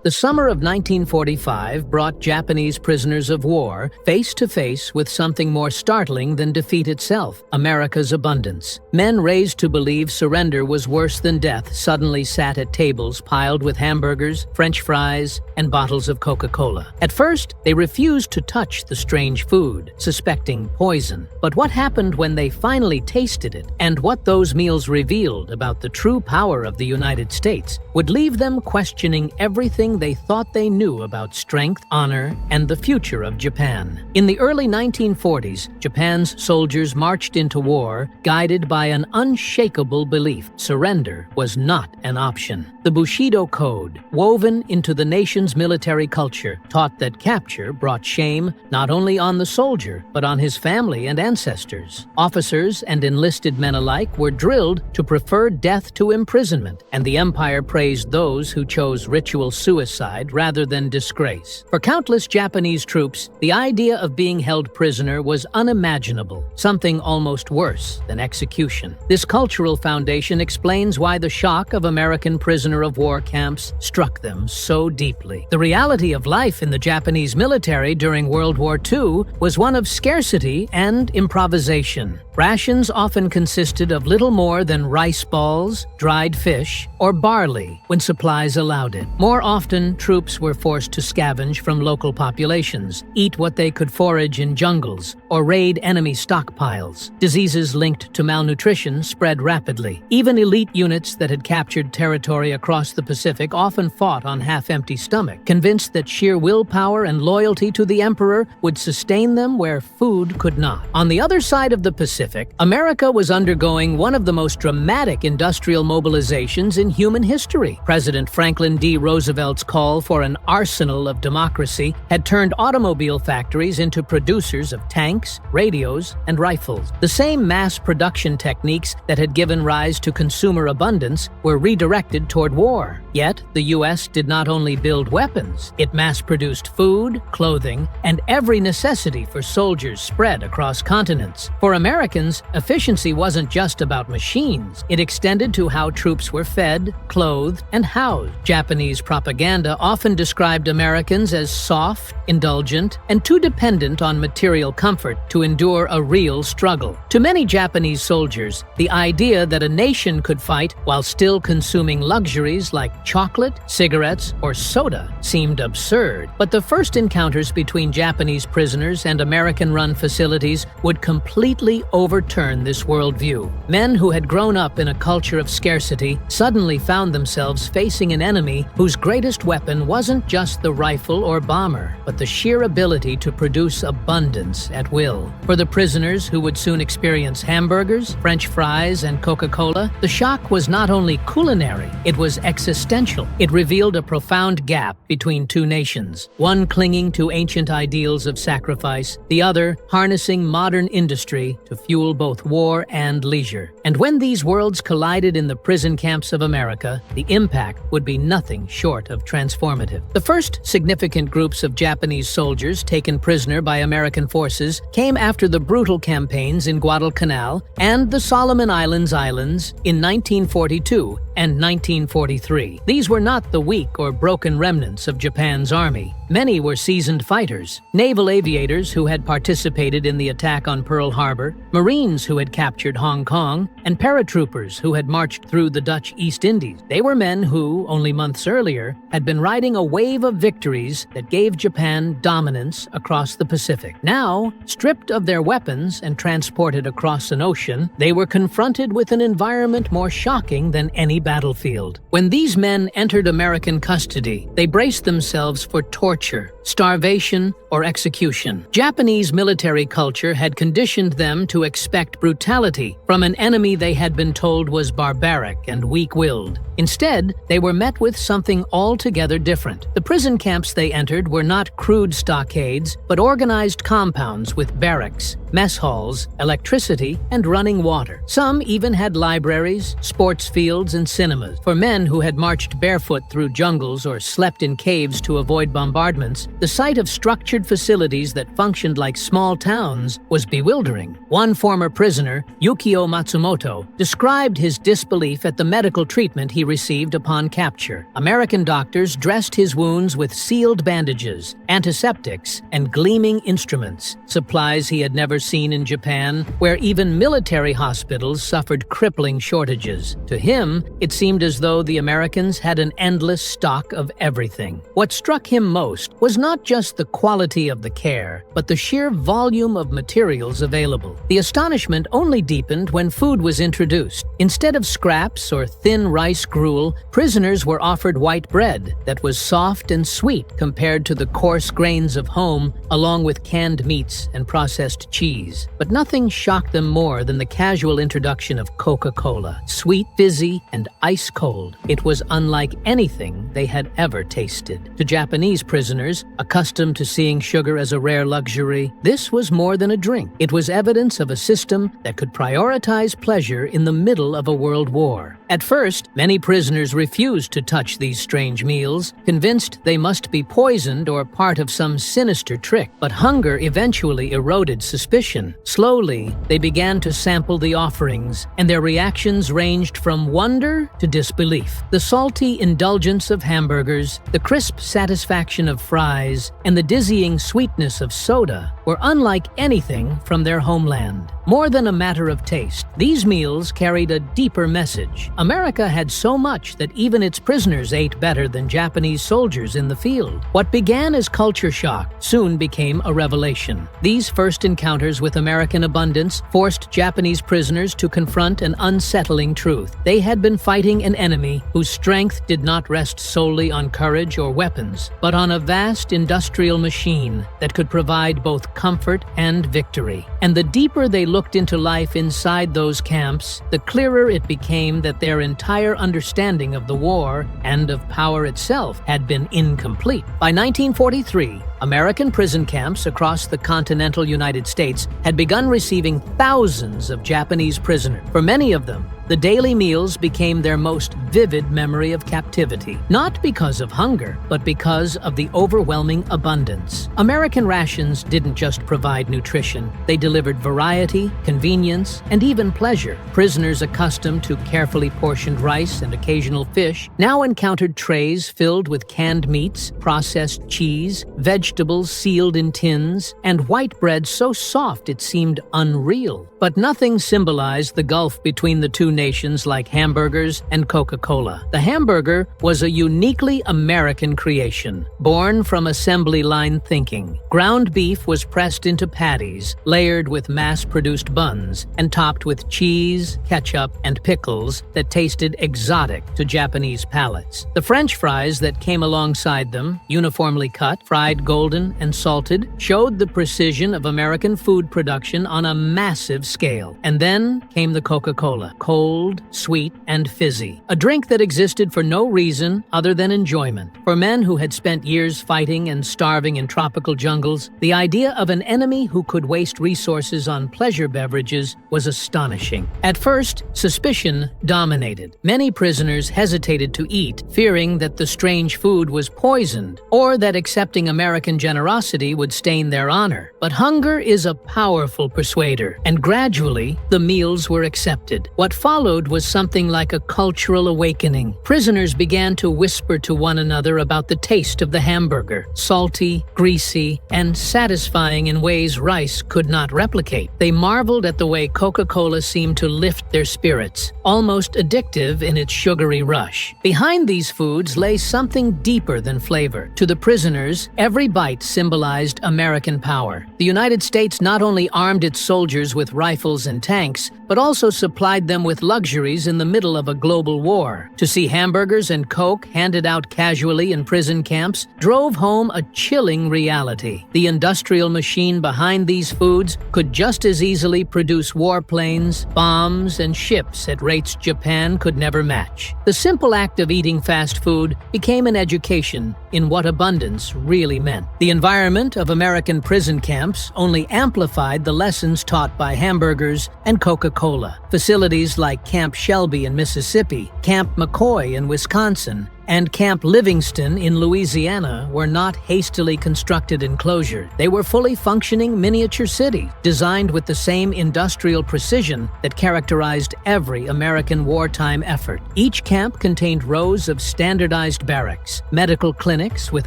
The summer of 1945 brought Japanese prisoners of war face to face with something more startling than defeat itself: America's abundance. Men raised to believe surrender was worse than death suddenly sat at tables piled with hamburgers, French fries, and bottles of Coca-Cola. At first, they refused to touch the strange food, suspecting poison. But what happened when they finally tasted it, and what those meals revealed about the true power of the United States, would leave them questioning everything they thought they knew about strength, honor, and the future of Japan. In the early 1940s, Japan's soldiers marched into war guided by an unshakable belief: surrender was not an option. The Bushido Code, woven into the nation's military culture, taught that capture brought shame not only on the soldier, but on his family and ancestors. Officers and enlisted men alike were drilled to prefer death to imprisonment, and the empire praised those who chose ritual suicide rather than disgrace. For countless Japanese troops, the idea of being held prisoner was unimaginable, something almost worse than execution. This cultural foundation explains why the shock of American prisoner of war camps struck them so deeply. The reality of life in the Japanese military during World War II was one of scarcity and improvisation. Rations often consisted of little more than rice balls, dried fish, or barley when supplies allowed it. More often, troops were forced to scavenge from local populations, eat what they could forage in jungles, or raid enemy stockpiles. Diseases linked to malnutrition spread rapidly. Even elite units that had captured territory across the Pacific often fought on half-empty stomach, convinced that sheer willpower and loyalty to the emperor would sustain them where food could not. On the other side of the Pacific, America was undergoing one of the most dramatic industrial mobilizations in human history. President Franklin D. Roosevelt's call for an arsenal of democracy had turned automobile factories into producers of tanks, radios, and rifles. The same mass production techniques that had given rise to consumer abundance were redirected toward war. Yet, the U.S. did not only build weapons, it mass-produced food, clothing, and every necessity for soldiers spread across continents. For Americans, efficiency wasn't just about machines. It extended to how troops were fed, clothed, and housed. Japanese propaganda often described Americans as soft, indulgent, and too dependent on material comfort to endure a real struggle. To many Japanese soldiers, the idea that a nation could fight while still consuming luxuries like chocolate, cigarettes, or soda seemed absurd. But the first encounters between Japanese prisoners and American-run facilities would completely overturn this worldview. Men who had grown up in a culture of scarcity suddenly found themselves facing an enemy whose greatest weapon wasn't just the rifle or bomber, but the sheer ability to produce abundance at will. For the prisoners who would soon experience hamburgers, French fries, and Coca-Cola, the shock was not only culinary, it was existential. It revealed a profound gap between two nations, one clinging to ancient ideals of sacrifice, the other harnessing modern industry to fuel both war and leisure. And when these worlds collided in the prison camps of America, the impact would be nothing short of transformative. The first significant groups of Japanese soldiers taken prisoner by American forces came after the brutal campaigns in Guadalcanal and the Solomon Islands in 1942 and 1943. These were not the weak or broken remnants of Japan's army. Many were seasoned fighters, naval aviators who had participated in the attack on Pearl Harbor, Marines who had captured Hong Kong, and paratroopers who had marched through the Dutch East Indies. They were men who, only months earlier, had been riding a wave of victories that gave Japan dominance across the Pacific. Now, stripped of their weapons and transported across an ocean, they were confronted with an environment more shocking than any battlefield. When these men entered American custody, they braced themselves for torture, starvation, or execution. Japanese military culture had conditioned them to expect brutality from an enemy they had been told was barbaric and weak-willed. Instead, they were met with something altogether different. The prison camps they entered were not crude stockades, but organized compounds with barracks, mess halls, electricity, and running water. Some even had libraries, sports fields, and cinemas. For men who had marched barefoot through jungles or slept in caves to avoid bombardments, the sight of structured facilities that functioned like small towns was bewildering. One former prisoner, Yukio Matsumoto, described his disbelief at the medical treatment he received upon capture. American doctors dressed his wounds with sealed bandages, antiseptics, and gleaming instruments, supplies he had never seen in Japan, where even military hospitals suffered crippling shortages. To him, it seemed as though the Americans had an endless stock of everything. What struck him most was not just the quality of the care, but the sheer volume of materials available. The astonishment only deepened when food was introduced. Instead of scraps or thin rice gruel, prisoners were offered white bread that was soft and sweet compared to the coarse grains of home, along with canned meats and processed cheese. But nothing shocked them more than the casual introduction of Coca-Cola. Sweet, fizzy, and ice cold, it was unlike anything they had ever tasted. To Japanese prisoners, accustomed to seeing sugar as a rare luxury, this was more than a drink. It was evidence of a system that could prioritize pleasure in the middle of a world war. At first, many prisoners refused to touch these strange meals, convinced they must be poisoned or part of some sinister trick. But hunger eventually eroded suspicion. Slowly, they began to sample the offerings, and their reactions ranged from wonder to disbelief. The salty indulgence of hamburgers, the crisp satisfaction of fries, and the dizzying sweetness of soda were unlike anything from their homeland. More than a matter of taste, these meals carried a deeper message. America had so much that even its prisoners ate better than Japanese soldiers in the field. What began as culture shock soon became a revelation. These first encounters with American abundance forced Japanese prisoners to confront an unsettling truth. They had been fighting an enemy whose strength did not rest solely on courage or weapons, but on a vast industrial machine that could provide both comfort and victory. And the deeper they looked into life inside those camps, the clearer it became that their entire understanding of the war and of power itself had been incomplete. By 1943, American prison camps across the continental United States had begun receiving thousands of Japanese prisoners. For many of them, the daily meals became their most vivid memory of captivity, not because of hunger, but because of the overwhelming abundance. American rations didn't just provide nutrition, they delivered variety, convenience, and even pleasure. Prisoners accustomed to carefully portioned rice and occasional fish now encountered trays filled with canned meats, processed cheese, vegetables sealed in tins, and white bread so soft it seemed unreal. But nothing symbolized the gulf between the two nations like hamburgers and Coca-Cola. The hamburger was a uniquely American creation, born from assembly line thinking. Ground beef was pressed into patties, layered with mass-produced buns, and topped with cheese, ketchup, and pickles that tasted exotic to Japanese palates. The French fries that came alongside them, uniformly cut, fried golden, and salted, showed the precision of American food production on a massive scale. And then came the Coca-Cola, cold, sweet, and fizzy. A drink that existed for no reason other than enjoyment. For men who had spent years fighting and starving in tropical jungles, the idea of an enemy who could waste resources on pleasure beverages was astonishing. At first, suspicion dominated. Many prisoners hesitated to eat, fearing that the strange food was poisoned, or that accepting American generosity would stain their honor. But hunger is a powerful persuader, and gradually, the meals were accepted. What followed was something like a cultural awakening. Prisoners began to whisper to one another about the taste of the hamburger, salty, greasy, and satisfying in ways rice could not replicate. They marveled at the way Coca-Cola seemed to lift their spirits, almost addictive in its sugary rush. Behind these foods lay something deeper than flavor. To the prisoners, every bite symbolized American power. The United States not only armed its soldiers with rifles and tanks, but also supplied them with luxuries in the middle of a global war. To see hamburgers and Coke handed out casually in prison camps drove home a chilling reality. The industrial machine behind these foods could just as easily produce warplanes, bombs, and ships at rates Japan could never match. The simple act of eating fast food became an education in what abundance really meant. The environment of American prison camps only amplified the lessons taught by hamburgers and Coca-Cola. Facilities like Camp Shelby in Mississippi, Camp McCoy in Wisconsin, and Camp Livingston in Louisiana were not hastily constructed enclosures. They were fully functioning miniature cities, designed with the same industrial precision that characterized every American wartime effort. Each camp contained rows of standardized barracks, medical clinics with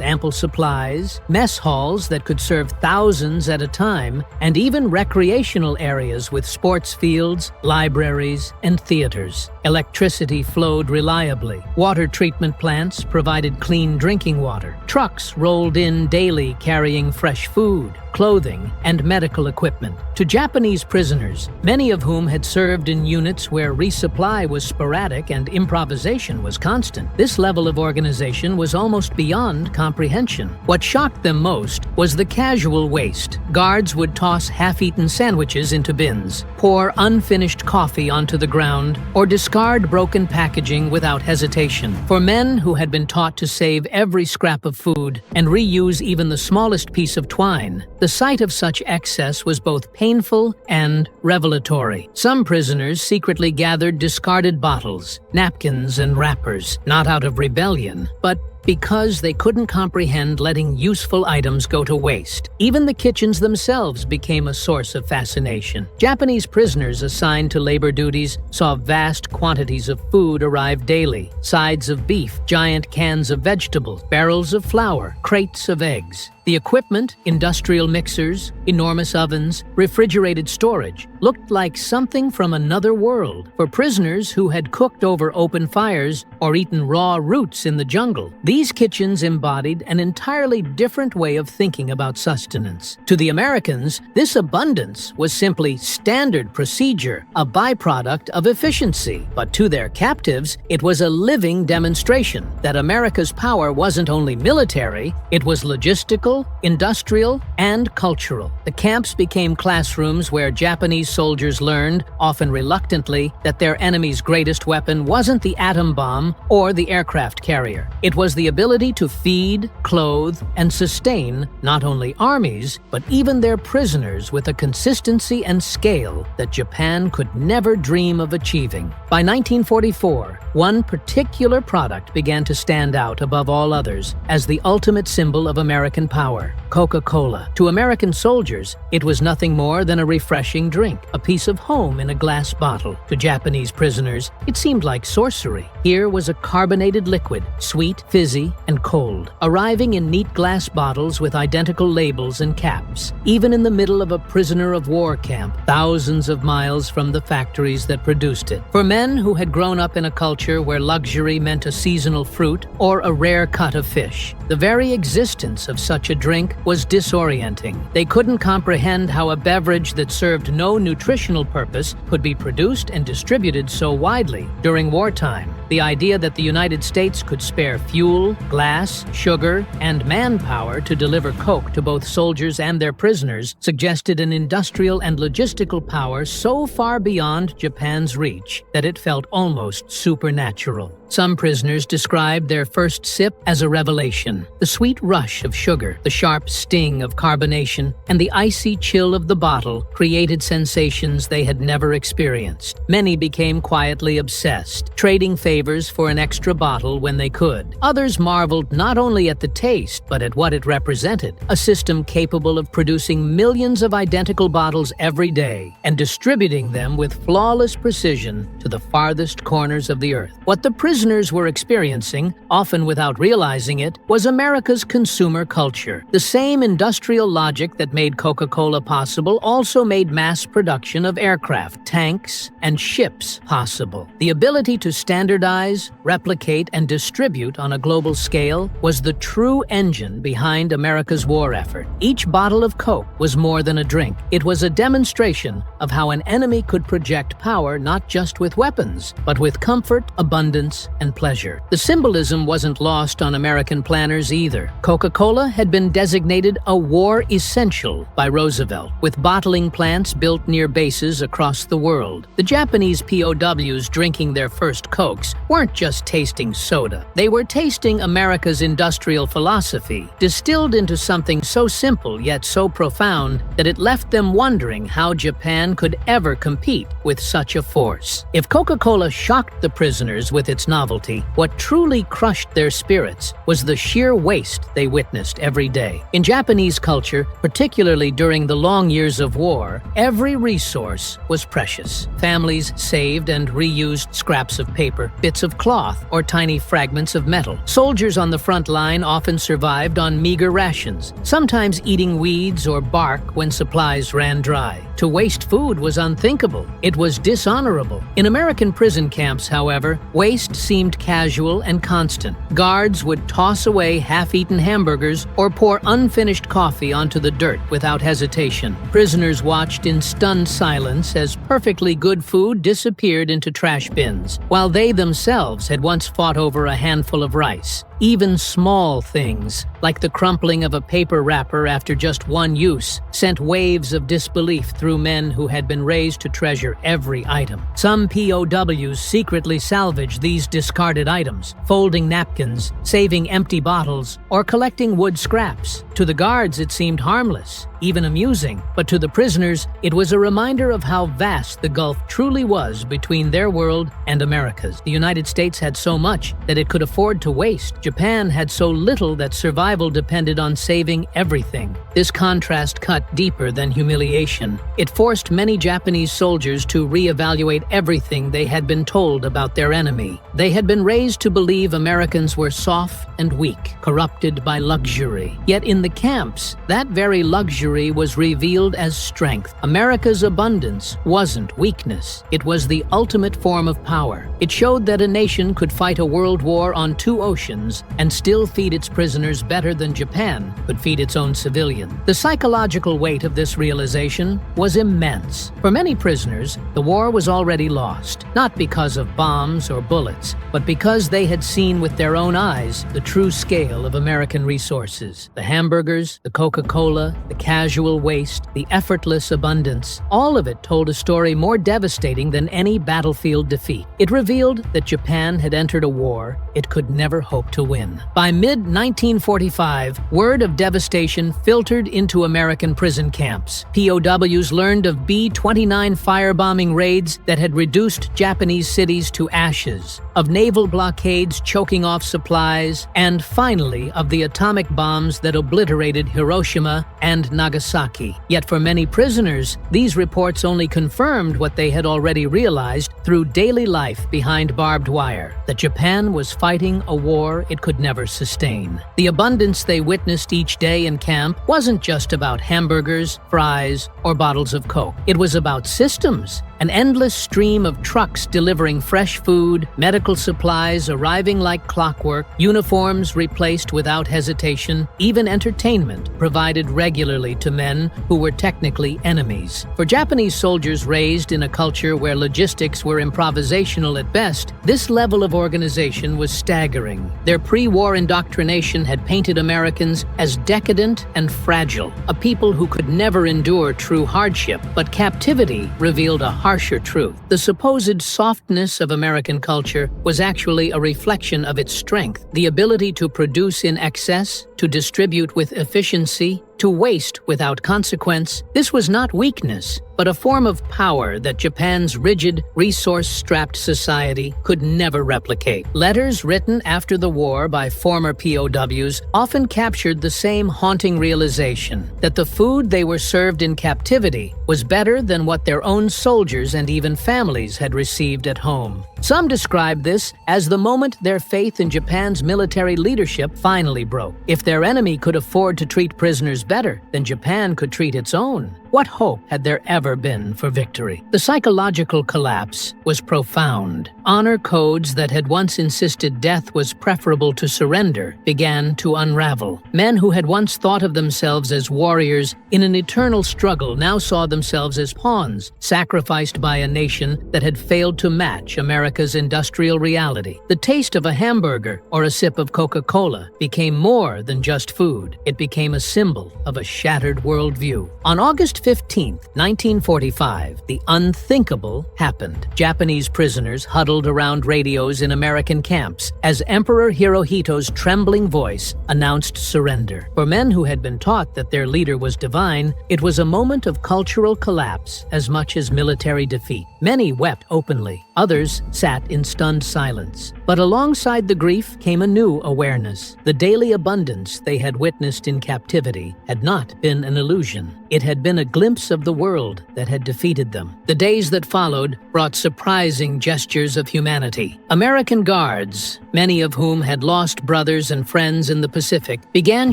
ample supplies, mess halls that could serve thousands at a time, and even recreational areas with sports fields, libraries, and theaters. Electricity flowed reliably. Water treatment plants provided clean drinking water. Trucks rolled in daily carrying fresh food, clothing, and medical equipment. To Japanese prisoners, many of whom had served in units where resupply was sporadic and improvisation was constant, this level of organization was almost beyond comprehension. What shocked them most was the casual waste. Guards would toss half-eaten sandwiches into bins, pour unfinished coffee onto the ground, or discard broken packaging without hesitation. For men who had been taught to save every scrap of food and reuse even the smallest piece of twine, the sight of such excess was both painful and revelatory. Some prisoners secretly gathered discarded bottles, napkins, and wrappers, not out of rebellion, but because they couldn't comprehend letting useful items go to waste. Even the kitchens themselves became a source of fascination. Japanese prisoners assigned to labor duties saw vast quantities of food arrive daily: sides of beef, giant cans of vegetables, barrels of flour, crates of eggs. The equipment, industrial mixers, enormous ovens, refrigerated storage, looked like something from another world. For prisoners who had cooked over open fires or eaten raw roots in the jungle, these kitchens embodied an entirely different way of thinking about sustenance. To the Americans, this abundance was simply standard procedure, a byproduct of efficiency. But to their captives, it was a living demonstration that America's power wasn't only military, it was logistical, industrial, and cultural. The camps became classrooms where Japanese soldiers learned, often reluctantly, that their enemy's greatest weapon wasn't the atom bomb or the aircraft carrier. It was the ability to feed, clothe, and sustain not only armies, but even their prisoners with a consistency and scale that Japan could never dream of achieving. By 1944, one particular product began to stand out above all others as the ultimate symbol of American power: Coca-Cola. To American soldiers, it was nothing more than a refreshing drink, a piece of home in a glass bottle. To Japanese prisoners, it seemed like sorcery. Here was a carbonated liquid, sweet, fizzy, and cold, arriving in neat glass bottles with identical labels and caps, even in the middle of a prisoner of war camp, thousands of miles from the factories that produced it. For men who had grown up in a culture where luxury meant a seasonal fruit or a rare cut of fish, the very existence of such a drink was disorienting. They couldn't comprehend how a beverage that served no nutritional purpose could be produced and distributed so widely during wartime. The idea that the United States could spare fuel, glass, sugar, and manpower to deliver Coke to both soldiers and their prisoners suggested an industrial and logistical power so far beyond Japan's reach that it felt almost supernatural. Some prisoners described their first sip as a revelation. The sweet rush of sugar, the sharp sting of carbonation, and the icy chill of the bottle created sensations they had never experienced. Many became quietly obsessed, trading favors for an extra bottle when they could. Others marveled not only at the taste, but at what it represented: a system capable of producing millions of identical bottles every day and distributing them with flawless precision to the farthest corners of the earth. What the prisoners were experiencing, often without realizing it, was America's consumer culture. The same industrial logic that made Coca-Cola possible also made mass production of aircraft, tanks, and ships possible. The ability to standardize, replicate, and distribute on a global scale was the true engine behind America's war effort. Each bottle of Coke was more than a drink. It was a demonstration of how an enemy could project power not just with weapons, but with comfort, abundance, peace and pleasure. The symbolism wasn't lost on American planners either. Coca-Cola had been designated a war essential by Roosevelt, with bottling plants built near bases across the world. The Japanese POWs drinking their first Cokes weren't just tasting soda. They were tasting America's industrial philosophy, distilled into something so simple yet so profound that it left them wondering how Japan could ever compete with such a force. If Coca-Cola shocked the prisoners with its novelty, what truly crushed their spirits was the sheer waste they witnessed every day. In Japanese culture, particularly during the long years of war, every resource was precious. Families saved and reused scraps of paper, bits of cloth, or tiny fragments of metal. Soldiers on the front line often survived on meager rations, sometimes eating weeds or bark when supplies ran dry. To waste food was unthinkable. It was dishonorable. In American prison camps, however, waste seemed casual and constant. Guards would toss away half-eaten hamburgers or pour unfinished coffee onto the dirt without hesitation. Prisoners watched in stunned silence as perfectly good food disappeared into trash bins, while they themselves had once fought over a handful of rice. Even small things, like the crumpling of a paper wrapper after just one use, sent waves of disbelief through men who had been raised to treasure every item. Some POWs secretly salvaged these discarded items, folding napkins, saving empty bottles, or collecting wood scraps. To the guards, it seemed harmless, even amusing, but to the prisoners, it was a reminder of how vast the gulf truly was between their world and America's. The United States had so much that it could afford to waste. Japan had so little that survival depended on saving everything. This contrast cut deeper than humiliation. It forced many Japanese soldiers to reevaluate everything they had been told about their enemy. They had been raised to believe Americans were soft and weak, corrupted by luxury. Yet in the camps, that very luxury was revealed as strength. America's abundance wasn't weakness. It was the ultimate form of power. It showed that a nation could fight a world war on two oceans and still feed its prisoners better than Japan could feed its own civilians. The psychological weight of this realization was immense. For many prisoners, the war was already lost, not because of bombs or bullets, but because they had seen with their own eyes the true scale of American resources. The hamburgers, the Coca-Cola, the casual waste, the effortless abundance, all of it told a story more devastating than any battlefield defeat. It revealed that Japan had entered a war it could never hope to win. By mid-1945, word of devastation filtered into American prison camps. POWs learned of B-29 firebombing raids that had reduced Japanese cities to ashes, of naval blockades choking off supplies, and finally of the atomic bombs that obliterated Hiroshima and Nagasaki. Yet for many prisoners, these reports only confirmed what they had already realized through daily life behind barbed wire, that Japan was fighting a war it could never sustain. The abundance they witnessed each day in camp wasn't just about hamburgers, fries, or bottles of Coke. It was about systems. An endless stream of trucks delivering fresh food, medical supplies arriving like clockwork, uniforms replaced without hesitation, even entertainment provided regularly to men who were technically enemies. For Japanese soldiers raised in a culture where logistics were improvisational at best, this level of organization was staggering. Their pre-war indoctrination had painted Americans as decadent and fragile, a people who could never endure true hardship, but captivity revealed a harsher truth. The supposed softness of American culture was actually a reflection of its strength, the ability to produce in excess, to distribute with efficiency, to waste without consequence. This was not weakness, but a form of power that Japan's rigid, resource-strapped society could never replicate. Letters written after the war by former POWs often captured the same haunting realization that the food they were served in captivity was better than what their own soldiers and even families had received at home. Some described this as the moment their faith in Japan's military leadership finally broke. If their enemy could afford to treat prisoners better, then Japan could treat its own. What hope had there ever been for victory? The psychological collapse was profound. Honor codes that had once insisted death was preferable to surrender began to unravel. Men who had once thought of themselves as warriors in an eternal struggle now saw themselves as pawns, sacrificed by a nation that had failed to match America's industrial reality. The taste of a hamburger or a sip of Coca-Cola became more than just food. It became a symbol of a shattered worldview. On August 15, 1945, the unthinkable happened. Japanese prisoners huddled around radios in American camps as Emperor Hirohito's trembling voice announced surrender. For men who had been taught that their leader was divine, it was a moment of cultural collapse as much as military defeat. Many wept openly. Others sat in stunned silence. But alongside the grief came a new awareness. The daily abundance they had witnessed in captivity had not been an illusion. It had been a glimpse of the world that had defeated them. The days that followed brought surprising gestures of humanity. American guards, many of whom had lost brothers and friends in the Pacific, began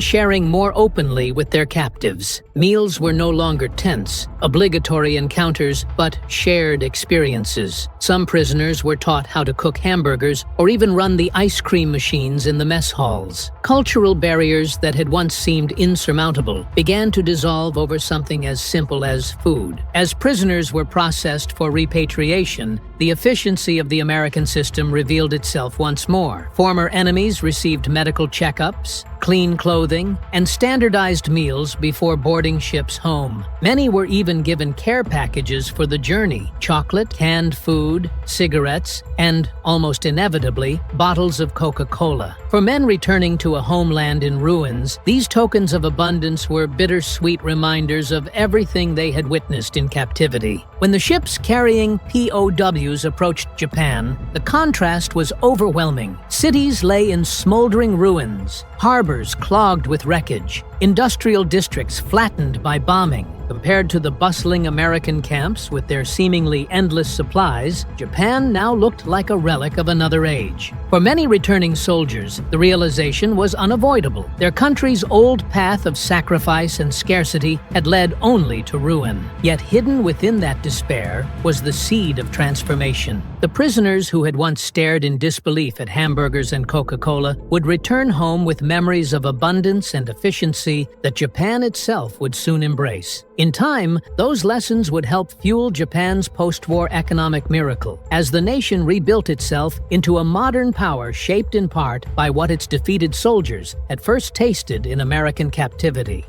sharing more openly with their captives. Meals were no longer tense, obligatory encounters, but shared experiences. Some prisoners were taught how to cook hamburgers or even run the ice cream machines in the mess halls. Cultural barriers that had once seemed insurmountable began to dissolve over something as simple as food. As prisoners were processed for repatriation, the efficiency of the American system revealed itself once more. Former enemies received medical checkups, clean clothing, and standardized meals before boarding ships home. Many were even given care packages for the journey: chocolate, canned food, cigarettes, and, almost inevitably, bottles of Coca-Cola. For men returning to a homeland in ruins, these tokens of abundance were bittersweet reminders of everything they had witnessed in captivity. When the ships carrying POWs approached Japan, the contrast was overwhelming. Cities lay in smoldering ruins, harbors clogged with wreckage, industrial districts flattened by bombing. Compared to the bustling American camps with their seemingly endless supplies, Japan now looked like a relic of another age. For many returning soldiers, the realization was unavoidable. Their country's old path of sacrifice and scarcity had led only to ruin. Yet hidden within that despair was the seed of transformation. The prisoners who had once stared in disbelief at hamburgers and Coca-Cola would return home with memories of abundance and efficiency that Japan itself would soon embrace. In time, those lessons would help fuel Japan's post-war economic miracle, as the nation rebuilt itself into a modern power shaped in part by what its defeated soldiers had first tasted in American captivity.